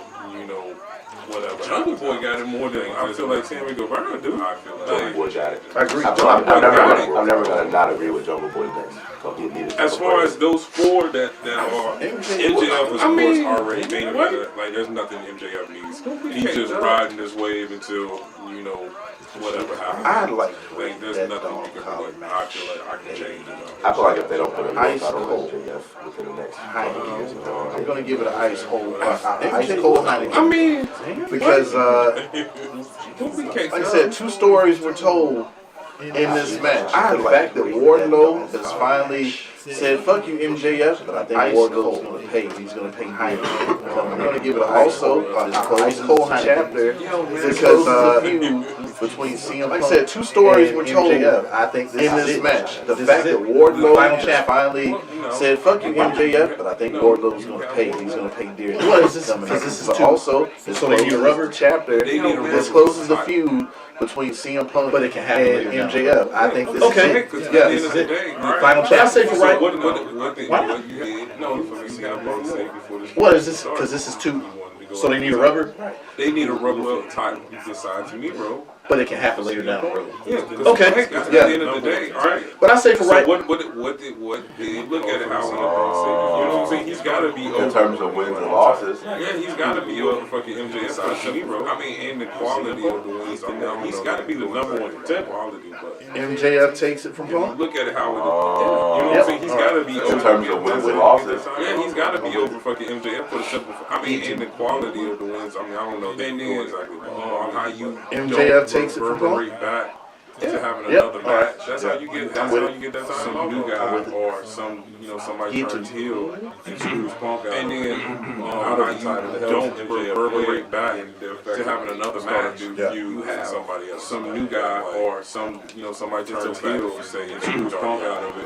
whatever. Jungle Boy got it more than I feel like Sammy Guevara do. I feel Jungle like Boy got it. I agree. I'm never gonna not agree with Jungle Boy next. as far as those four that are MJF was of course already main eventer. Like there's nothing MJF needs. He's just riding his wave until whatever happens. I'd like There's that nothing dog you can collar do. I match. feel like I can change it. I feel like if they don't put a Ice title cold. on MJF within the next Heineken. 20 years, I'm gonna give it an ice cold Heineken. I mean, Because like I said, 2 stories were told in this match. The fact that Wardlow has finally said, fuck you, MJF, but I think Wardlow's going to pay. He's going to pay Heineken. I'm going to give it also this Ice Cold chapter because the feud between CM Punk. Like I said, 2 stories were told I think in this match. The fact that Wardlow has finally said, fuck you, MJF, but I think Wardlow's going to pay. He's going to pay dear. What is this? Because this is also this chapter. This closes the feud between CM Punk and MJF. I think this is it. Yes. The final chapter. I say for right. What is this? Because this is 2. So they need a rubber? They need a rubber up title besides me, bro. But it can happen later down the road. Yeah, okay. At the end of the day, all right. But I say for right. So what did look at it how you know what I'm saying? He's got to be over. in terms of wins and losses. Yeah, he's got to be over fucking MJF besides me, bro. I mean, and the quality of the wins. He's got to be the number 1 contender. Quality, but MJF takes it from Punk? look at it how it. You know what I'm saying? He's got to be over. In terms of wins and losses. Yeah, he's got to be over fucking MJF for the simple. I mean, and the quality of the wins. I mean, I don't know. They know exactly how you MJF takes it from Punk. Back to having another match. That's how you get. That's how you get that some new guy or somebody turns heel and screws Punk out, and then out of the title don't reverberate back to having another match. You have somebody else, some new guy or somebody turns heel and screws Punk out of it,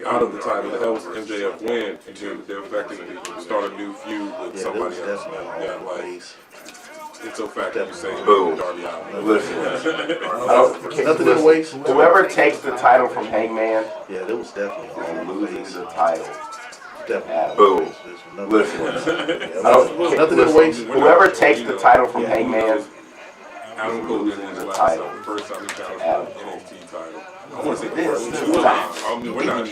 out of the title to help MJF win, and to effectively start a new feud with somebody else. Yeah, like. It's so fact that you say Boom. Darby Allin. Listen, Nothing in the waste. whoever takes the title from Hangman Yeah, that was definitely all in the loses waste. the title. Definitely. Boom. Listen, Nothing in the waste. whoever takes the title from Hangman Adam Cole did his last title. time. First time he challenged Adam the Cole. NXT title. I want to say the This first is 2 the times. I mean, we're not in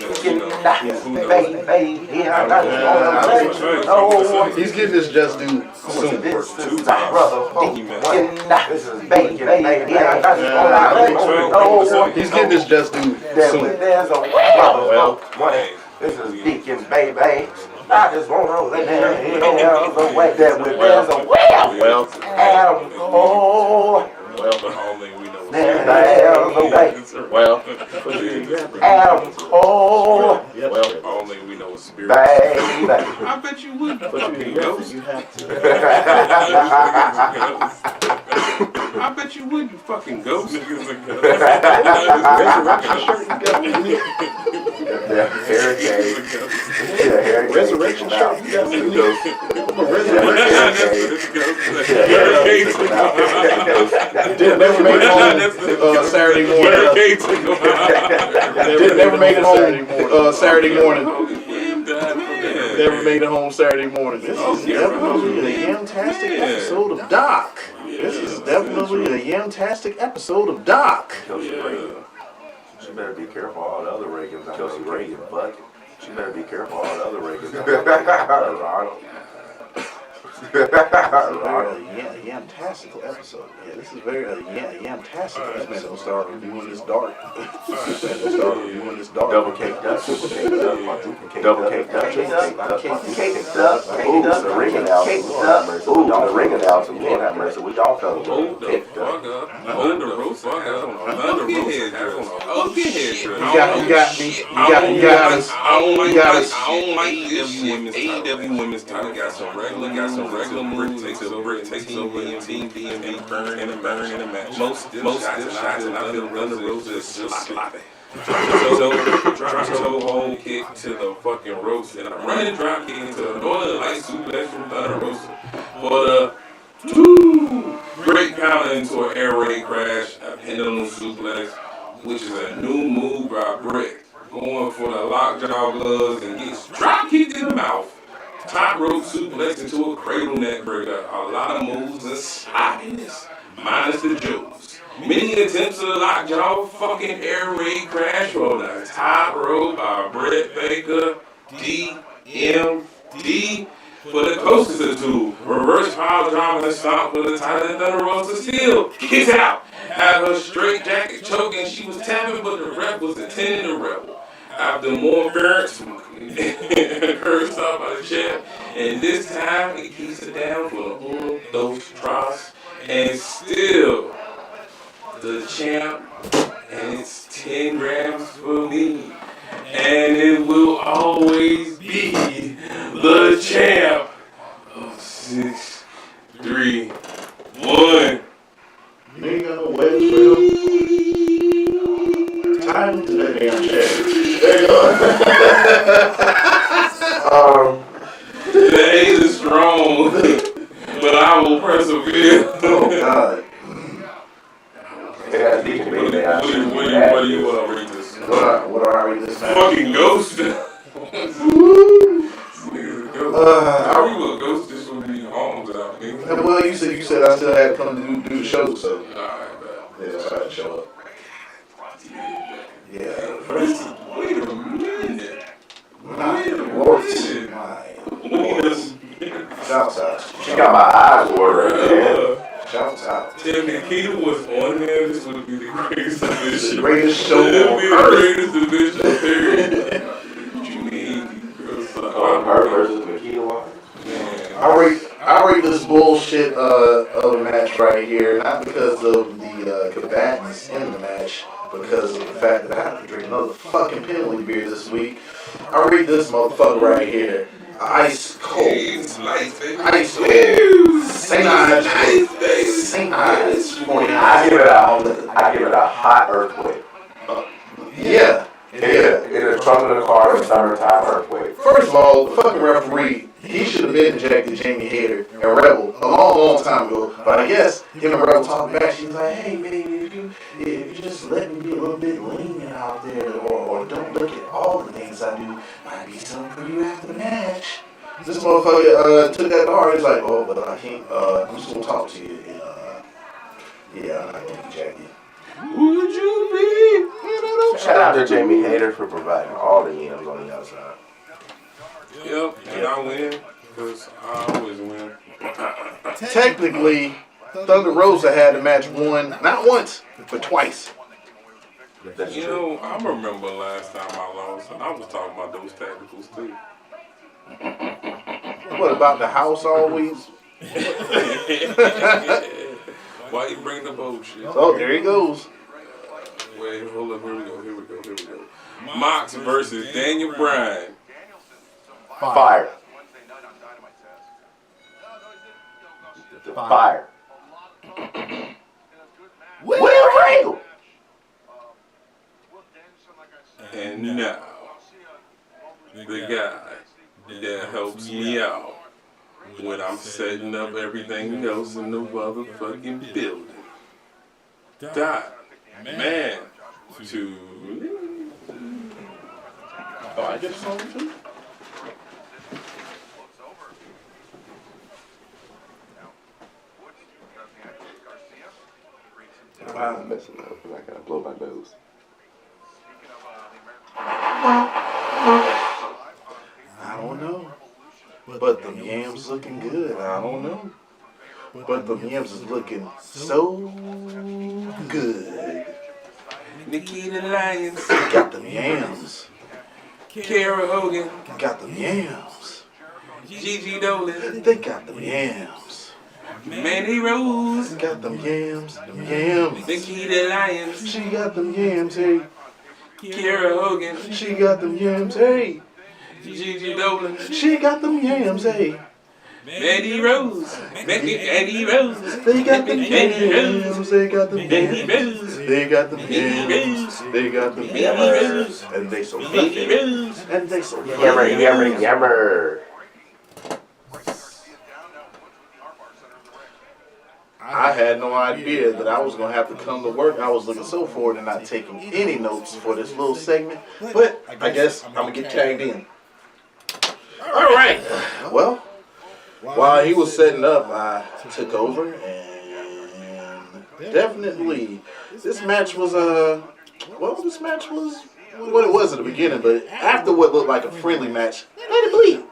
that, who knows? baby, I got you on the He's getting his just due soon. This is my brother. This is bacon, baby. I got you on the He's getting his just due soon. There's a well. This is Deacon, baby. I just want to let you know the way that there's a well. Adam Cole. There's a way. Well, Adam Cole. All thing we know is spirit. Baby. I bet you would fucking ghost. you have to. I bet you would fucking ghost. Resurrection shirt. You got Never made it home Saturday morning. Never made it home Saturday morning. Never made it home Saturday morning. This is definitely a yamtastic episode of Doc. This is definitely a yamtastic episode of Doc. Kelsey Reagan. She better be careful all the other Reagans. Kelsey Reagan, but she better be careful all the other Reagans. Yamtastical episode. Yeah, this is very yamtastical episode. Man, don't start reviewing this dark. Man, don't start reviewing this dark. Double cake Dutch. Double cake Dutch. Cake Dutch. Ooh, the ring announcement. Ooh, the ring announcement. Lord have mercy. We all fell Hold the fuck up. Under Rosa has on a under Rosa has on a ugly headdress. You got me. I don't like this shit. AEW women's title got some regular moves until Britt takes over and team and burn in a match. Most shots and I feel Thunder Rosa is just sloppy. So drop toe hold kick to the fucking ropes and a running drop kick into the Northern Light suplex from Thunder Rosa for the 2 great counter into an air raid crash, a pendulum suplex, which is a new move by Britt, going for the lockjaw gloves and gets drop kicked in the mouth. Top rope suplex into a cradle neck breaker. A lot of moves and sloppiness, minus the jokes. Many attempts to lockjaw fucking air raid crash on the top rope by Britt Baker, DMD. For the closest of 2, reverse pile driver and stomp for the title and Thunder Rosa still kicks out. Had her straight jacket choking, she was tapping, but the ref was attending the rebel. After more ferrets, curved stop by the champ, and this time he keeps it down for the dos tras, and still the champ, and it's 10 grams for me. And it will always be the champ of 6, 3, 1. You ain't got no wedge for him. Time to that damn chair. There you go. The hate is strong, but I will persevere. Oh, God. Yeah, what do you want to rate this? What do I rate this match? Fucking Ghost. I really want Ghost just with these arms out, nigga. Well, you said I still had to come to do the show, so Alright, yeah, so I had to show up. Yeah. wait a minute. Shouts out. She got my eyes watering, man. Shouts out. If Nikita was on there, this would be the greatest division. The greatest show It would be on the earth. greatest division, period. What you mean? Her versus Nikita Waters. I rate this bullshit of a match right here, not because of the combatants in the match, because of the fact that I have to drink another fucking penalty beer this week. I rate this motherfucker right here ice cold. Ice, Ice cold. St. Ives 49. I give it a hot earthquake. Yeah. In a trunk of the car, a summertime earthquake. First of all, the fucking referee, he should have been ejected Jamie Hayter and Rebel a long time ago. But I guess him and Rebel talking back, she was like, hey, baby, if you just let me be a little bit lenient out there, or don't look at all the things I do, might be something for you after the match. This motherfucker took that to heart. He's like, oh, but I can't, I'm just going to talk to you. And, yeah, I'm not going to eject you. Would you be? Shout out to Jamie Hayter for providing all the yams on the outside. Yep, and I win, because I always win. Technically, Thunder Rosa had the match won, not once, but twice. That's You true. know, I remember last time I lost, and I was talking about those tacticals too. What about the house always? Why you bring the bullshit? Oh, there he goes. Wait, hold up, here we go. Mox versus Daniel Bryan. Fire. Fire. Will Regal. And now, the guy that helps me out when I'm setting up everything else in the motherfucking building. Dot man to Oh, I get a song too? I'm messing up because I gotta blow my nose. I don't know. But the yams looking good. I don't know. But the yams is looking so good. Nikita Lyons, Got them yams. Kara Hogan, Got them yams. Gigi Dolan, They got them yams. Mandy Rose, Got them yams. Them yams. Nikita Lyons, She got them yams, hey. Kara Hogan, She got them yams, hey. Gigi Dolan, She got them yams, hey. Mandy Rose, Mandy Rose, They got them Mandy Rose, yams. They got them Mandy yams. Rose, They got them yams. They got them yams. And they so Mandy fucking. Rose. And they so Yammer, fucking. yammer, yammer. I had no idea that I was going to have to come to work. I was looking so forward to not taking any notes for this little segment. But I guess I'm going to get tagged in. All right. Well, while he was setting up, I took over. And definitely, this match was, this match was what it was at the beginning. But after what looked like a friendly match, let it bleed.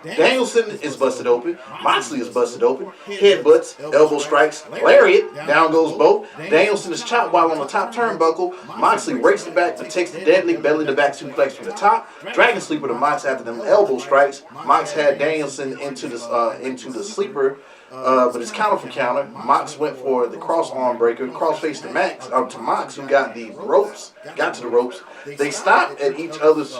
Danielson is busted open. Moxley is busted open. Headbutts, elbow strikes, lariat. Down goes both. Danielson is chopped while on the top turnbuckle. Moxley races back but takes the deadly belly to back suplex from the top. Dragon sleeper to Mox after them elbow strikes. Mox had Danielson into the sleeper. But it's counter for counter. Mox went for the cross arm breaker, cross face to Mox, who got to the ropes. They stopped at each other's.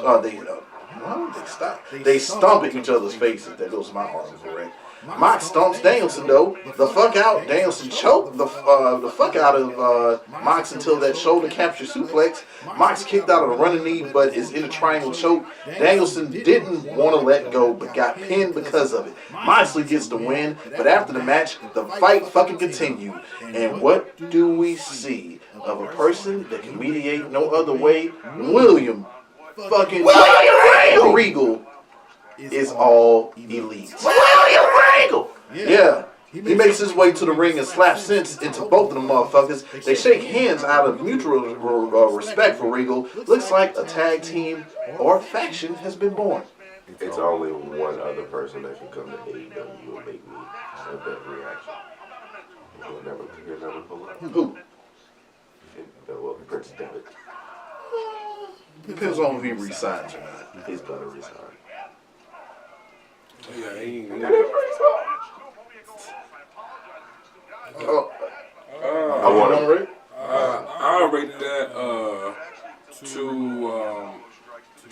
They stomp at each other's faces. There goes my arm correct. Mox stomps Danielson though. The fuck out. Danielson choked the fuck out of Mox until that shoulder capture suplex. Mox kicked out of the running knee, but is in a triangle choke. Danielson didn't want to let go, but got pinned because of it. Moxley gets the win, but after the match, the fight fucking continued. And what do we see of a person that can mediate no other way? William Regal is all elite. William Regal! Yeah. He makes his way to the ring and slaps sense into both of them motherfuckers. They shake hands out of mutual respect for Regal. Looks like a tag team or faction has been born. It's only one other person that can come to AEW and make me have that reaction. You'll never pull up. Who? Well, Prince Devitt. Depends on if he resigns or not. He's gonna resign. Yeah, he Oh, I want him. Rick? I'll rate that two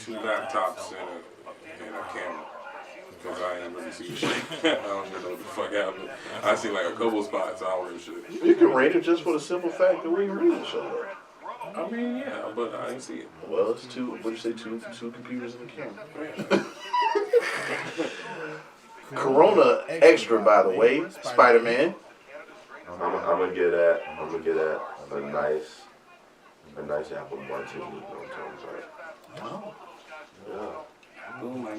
laptops and a camera. Because I ain't really see shit. I don't even know what the fuck happened. I see like a couple spots, I don't really shit. You can rate it just for the simple fact that we really showed up. I mean, yeah, but I ain't see it. Well, it's two. What do you say? Two computers and a camera. Corona Extra, by the way. Spider-Man. I'm gonna get at a nice apple martini on Tom's right. Oh. Yeah. Oh my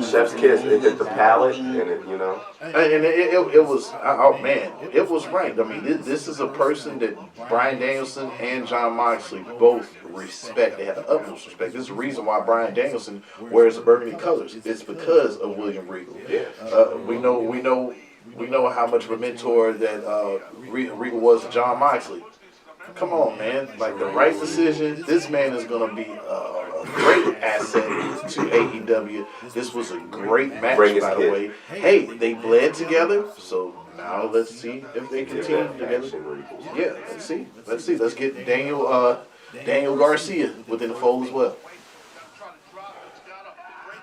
Chef's kiss. It hit the palate, and it, And it was, oh man, it was right. I mean, this is a person that Bryan Danielson and Jon Moxley both respect. They have the utmost respect. This is the reason why Bryan Danielson wears the burgundy colors. It's because of William Regal. Yeah. We know how much of a mentor that Regal was to Jon Moxley. Come on, man. Like, the right decision. This man is going to be a great asset to AEW. This was a great match, by the way. Hey, they bled together, so now let's see if they continue together. Yeah, let's see. Let's get Daniel Garcia within the fold as well.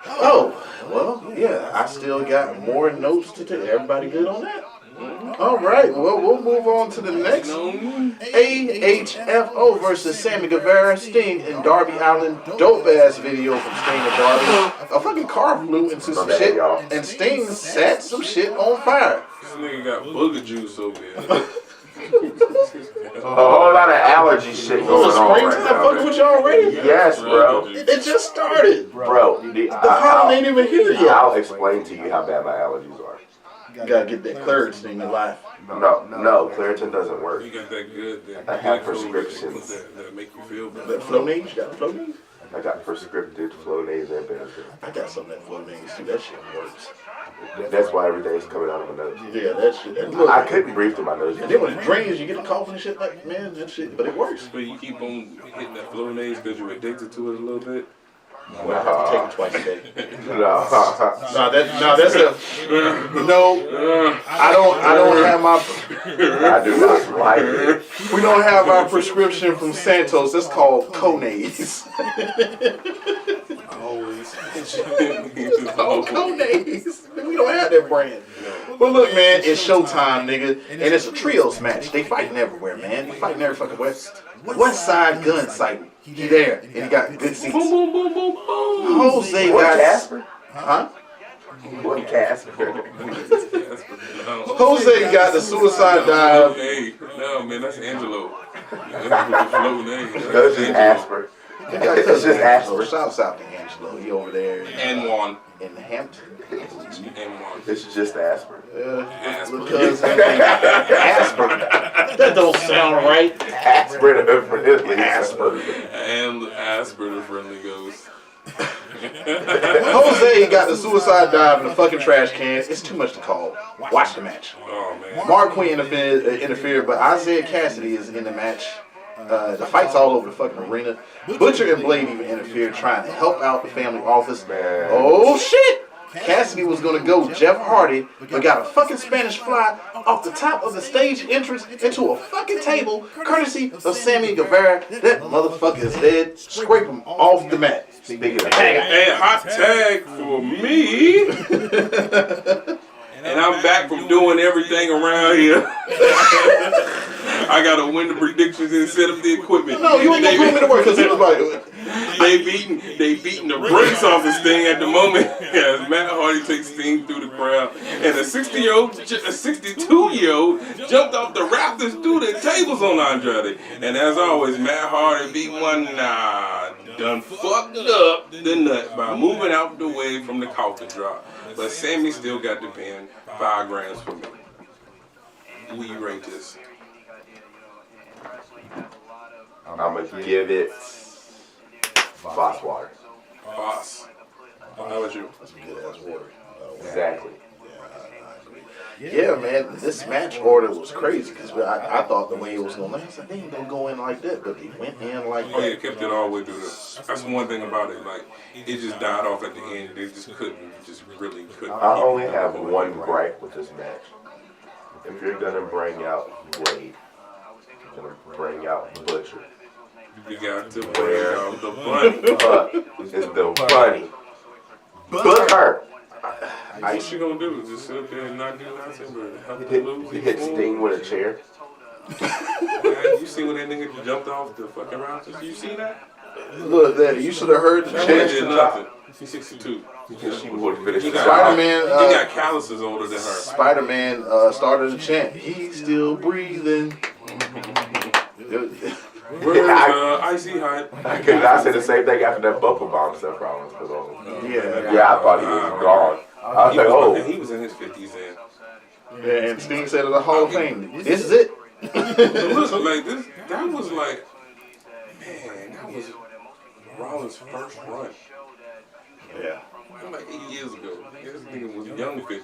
Oh, well, yeah, I still got more notes to take. Everybody good on that? All right, well, we'll move on to the next. AHFO versus Sammy Guevara, Sting, and Darby Allin. Dope-ass video from Sting and Darby. A fucking car flew into some shit, and Sting set some shit on fire. This nigga got booger juice over there. A whole lot of allergy shit going on Springtime right now. fucking with y'all already? Yes, bro. It just started. Bro, The pollen ain't even here yet. I'll explain to you how bad my allergies are. You gotta get that Claritin in your life. No, Claritin doesn't work. You got that good, I have prescriptions. that make you feel better. That Flonase, you got Flonase? I got prescriptive Flonase and Benadryl. I got some of that Flonase too. That shit works. That's why everything's coming out of my nose. Yeah, that shit. And look, I couldn't breathe through my nose. and then when it drains, you get the coughing and shit like, man, that shit. But it works. But you keep on hitting that Flonase because you're addicted to it a little bit. Well, I have to take it twice a day. No. That's a no. I don't have my. I do not like it. We don't have our prescription from Santos. That's called Konase. Always. Oh, Konase. We don't have that brand. But look, man, it's showtime, nigga, and it's a trios match. They fighting everywhere, man. They fighting every fucking West Side Gun Site. He there, and he got good seats. Boom, boom, boom, boom, boom. Jose What, got Casper? huh? What, Casper? Jose got the suicide dive. No, man, that's Angelo. That's Flo name. No, it's just Asper. It's just Asper. Shouts out to Angelo. He over there And Juan. in Hampton. And Juan. It's just Asper. Because Asper. That don't sound right. Asper the friendly. Asper. And Asper the friendly ghost. Jose got the suicide dive in the fucking trash can. It's too much to call. Watch the match. Oh, man. Mark Quinn interfered, but Isaiah Cassidy is in the match. The fight's all over the fucking arena. Butcher and Blade even interfered, trying to help out the family office. Man. Oh shit! Cassidy was gonna go Jeff Hardy, but got a fucking Spanish fly off the top of the stage entrance into a fucking table, courtesy of Sammy Guevara. That motherfucker is dead. Scrape him off the mat. Speaking of And hot tag for me. And I'm back from doing everything around here. I gotta win the predictions and set up the equipment. No, you ain't gonna put him in the work because he was like, They beating the brakes off this thing at the moment as Matt Hardy takes Sting through the crowd, and a 62-year-old jumped off the rafters through the tables on Andrade. And as always, Matt Hardy beat one done fucked up the nut by moving out the way from the coffin drop. But Sammy still got the pin, $5 for me. Will you rate this? I'm gonna give it Voss water. Boss. How about you? that's some good ass water. Exactly. Yeah, man, this match order was crazy because I thought the way it was going to last, they ain't going to go in like that, but they went in like Oh yeah, that. kept it all the way through the. That's one thing about it. Like it just died off at the end. They just really couldn't. I only have one gripe with this match. If you're gonna bring out Blade, you're gonna bring out Butcher. You got to wear out the bunny. Is the bunny. Book her. What you gonna do? Just sit up there and not do nothing but help them lose? Hit Sting with a chair. Man, you see when that nigga jumped off the fucking rafters? You see that? Look, that you should have heard the That nigga chant. did nothing. He's 62. She would finish He the got, job. Spider-Man, he got calluses older than her. Spider-Man started the chant. He's still breathing. Where's Icy Hot? I could not say the same thing after that buckle bomb stuff Rollins put on. Yeah. Yeah, I thought he was gone. I was like, oh. He was in his 50s then. Yeah, and Sting said to the Hall of Fame, this is it. Listen, like this, that was like, man, that was Rollins' first run. Yeah. Like 8 years ago. This nigga was young 50s.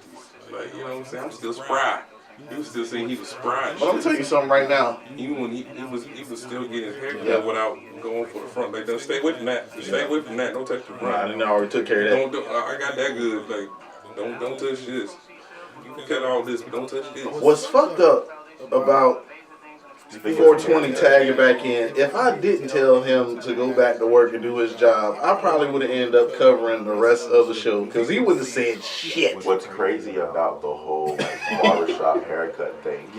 Like, you know what I'm saying? I'm still spry. He was still saying he was spry. and But I'm shit. tell you something right now. Even when he was still getting his hair cut Yeah. without going for the front. Like, don't stay away from that. Just stay away from that. Don't touch the I front. didn't already took care of that. Don't, I got that good. Like, don't touch this. You can cut all this, but don't touch this. What's fucked up about 420 tagging back in, if I didn't tell him to go back to work and do his job, I probably would have ended up covering the rest of the show because he wouldn't have said shit. What's crazy about the whole barbershop haircut thing?